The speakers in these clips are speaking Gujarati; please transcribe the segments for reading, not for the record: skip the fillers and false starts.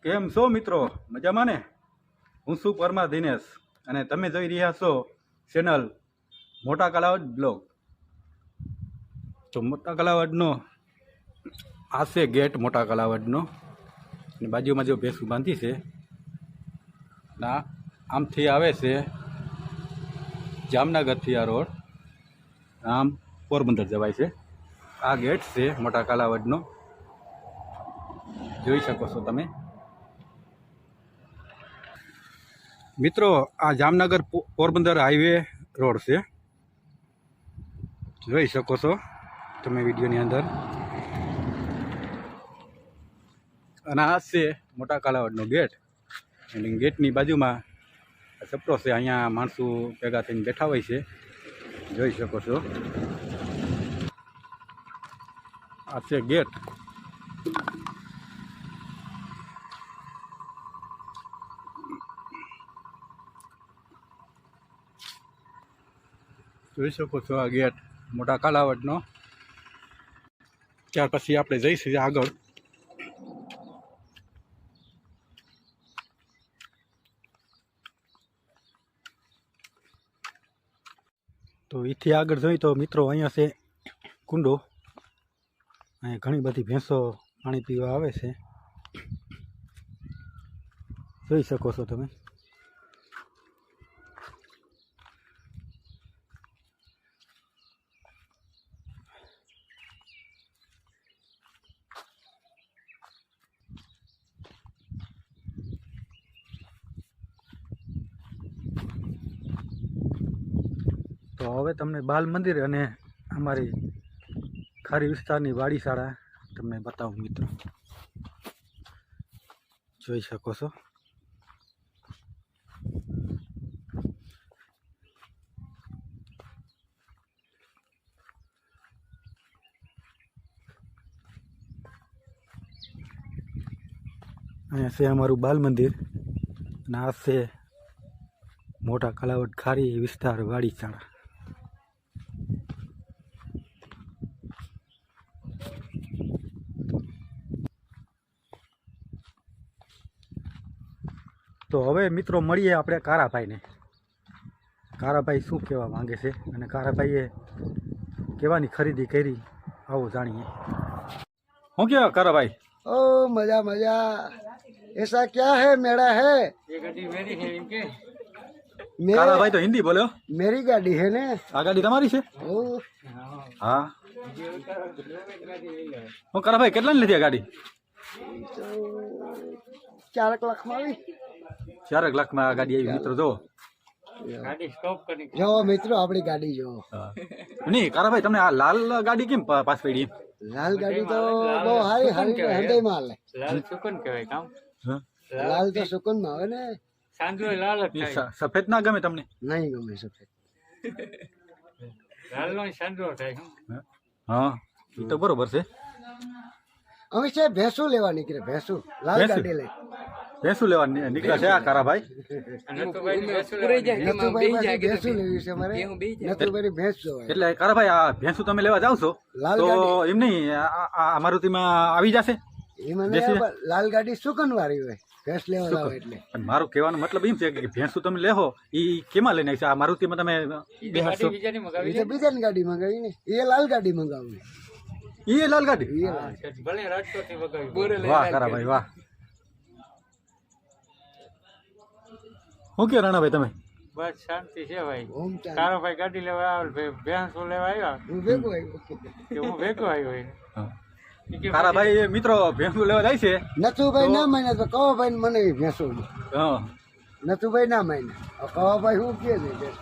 કેમ છો મિત્રો? મજામાં ને? હું છું પરમાર દિનેશ અને તમે જોઈ રહ્યા છો ચેનલ મોટા કાલાવડ બ્લોગ. તો મોટા કાલાવડનો આ છે ગેટ મોટા કાલાવડનો, અને બાજુમાં જો ભેંસું બાંધી છે. ના આમથી આવે છે જામનગરથી આ રોડ, આમ પોરબંદર જવાય છે. આ ગેટ છે મોટા કાલાવડનો, જોઈ શકો છો તમે મિત્રો. આ જામનગર પોરબંદર હાઈવે રોડ છે, જોઈ શકો છો તમે વિડીયોની અંદર. અને આ છે મોટા કાલાવડનો ગેટ, અને ગેટની બાજુમાં સપરો છે. અહીંયા માણસો ભેગા થઈને બેઠા હોય છે, જોઈ શકો છો. આ છે ગેટ. જોઈ શકો છો આ ગેટ મોટા કાલાવડનો. ત્યાર પછી આપણે જઈશું આગળ. તો એથી આગળ જોઈ તો મિત્રો અહીંયા છે કુંડો. અહીંયા ઘણી બધી ભેંસો પાણી પીવા આવે છે, જોઈ શકો છો તમે. તો હવે તમને બાલ મંદિર અને અમારી ખારી વિસ્તારની વાડી શાળા તમને બતાવું મિત્રો, જોઈ શકો છો. અહીંયા છે અમારું બાલ મંદિર, અને આ છે મોટા કાલાવડ ખારી વિસ્તાર વાડી શાળા. તો હવે મિત્રો મળીએ આપણે કારાભાઈને. કારાભાઈ શું કહેવા માંગે છે અને કારાભાઈએ કેવાની ખરીદી કરી, આવો જાણીએ. શું કહેવા કારાભાઈ? ओ मजा मजा, ऐसा क्या है मेरा है? ये गाड़ी मेरी है इनके। કારાભાઈ તો હિન્દી બોલ્યો. मेरी गाड़ी है ने। આ ગાડી તમારી છે? ओ હા. હું કારાભાઈ કેટલાની લીધી આ ગાડી? तो 4 लाख में આવી। 4 લાખમાં આ ગાડી આવી મિત્રો. જો गाड़ी स्टॉप करनी। જો મિત્રો આપણી ગાડી જો. નહીં કારાભાઈ, તમને આ લાલ ગાડી કેમ પાસ પડી? લાલ ગાડી તો બહુ હારી હારી હંડે માં હાલે. लाल सुकन कहेवाय काम। હા? લાલ તો સુકન માં આવે ને. सांजो लाल ज ઈ थाय। સફેદ ના ગમે તમને? નહીં ગમે સફેદ. लाल नो सांजो थाय। હા એ તો બરોબર છે. અમે છે ભેંસું લેવા નીકળે, ભેંસું લાલ ભેંસું? ગાડી લઈ. ભેંસું લેવા નીકળ્યા છે આ કારાભાઈ. नतुभाई નથુભાઈ પાસે ભેંસું લેવી છે મારે. નથુભાઈ ભેંસ જોવાય. એટલે કારાભાઈ આ ભેંસું તમે લેવા જાવ છો લાલ તો ગાડી. એમ નહીં, આ મારુતિમાં આવી જશે. એ મને દેશી? લાલ ગાડી સુકન વાળી હોય, ભેંસ લેવા જાવ એટલે. પણ મારું કહેવાનો મતલબ એમ છે કે ભેંસું તમે લેહો એ કેમાં લઈને આવશે? આ મારુતિમાં તમે બેહાડશો? गाड़ी बीजानी એ मंगावी તો બીજાની ગાડી મંગાવી ને, એ લાલ ગાડી મંગાવી. એ લાલ ગાડી? એ લાલ. भले राजकोट थी मंगावी। વાહ કારાભાઈ વાહ. શું કે રાણાભાઈ તમે? बस शांति छे भाई। ઓમ ચાલે. तारो भाई गाड़ी लेवा आव्यो, भैंस लेवा आव्या હું ભેગો આવ્યો. કે હું ભેગો આવ્યો હોય। હા. ઈ કે કારાભાઈ મિત્રો ભેંસું લેવા જાય છે. નથુભાઈ ના માન્યા તો કવાભાઈ મને ભેંસો. હા નથુભાઈ ના માન્યા, કવાભાઈ શું કહે છે ભેંસ.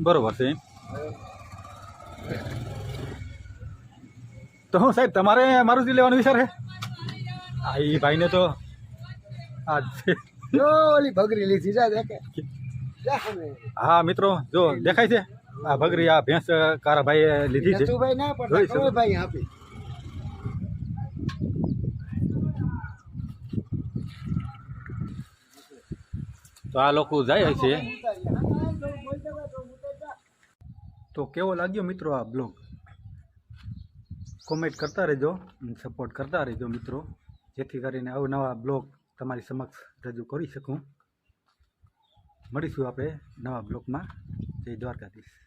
બરોબર છે. તો હું સાહેબ તમારે મારુતિ લેવાનો વિચાર છે? આ એ ભાઈને તો આ છે. જો ઓલી ભગરી લીધી જા દેખે. જા સામે. હા મિત્રો જો દેખાય છે આ ભગરી, આ ભેંસ કારાભાઈએ લીધી છે. નથુભાઈ ના જોઈ પડતા શકો. કવાભાઈ આપી. તો આ લોકો જાય છે. તો કેવો લાગ્યો મિત્રો આ બ્લોગ? કોમેન્ટ કરતા રહેજો, સપોર્ટ કરતા રહેજો મિત્રો. જેથી કરીને અવનવા બ્લોગ તમારી સમક્ષ રજૂ કરી શકું. મળીશું આપણે નવા બ્લોગમાં. જય દ્વારકાધીશ.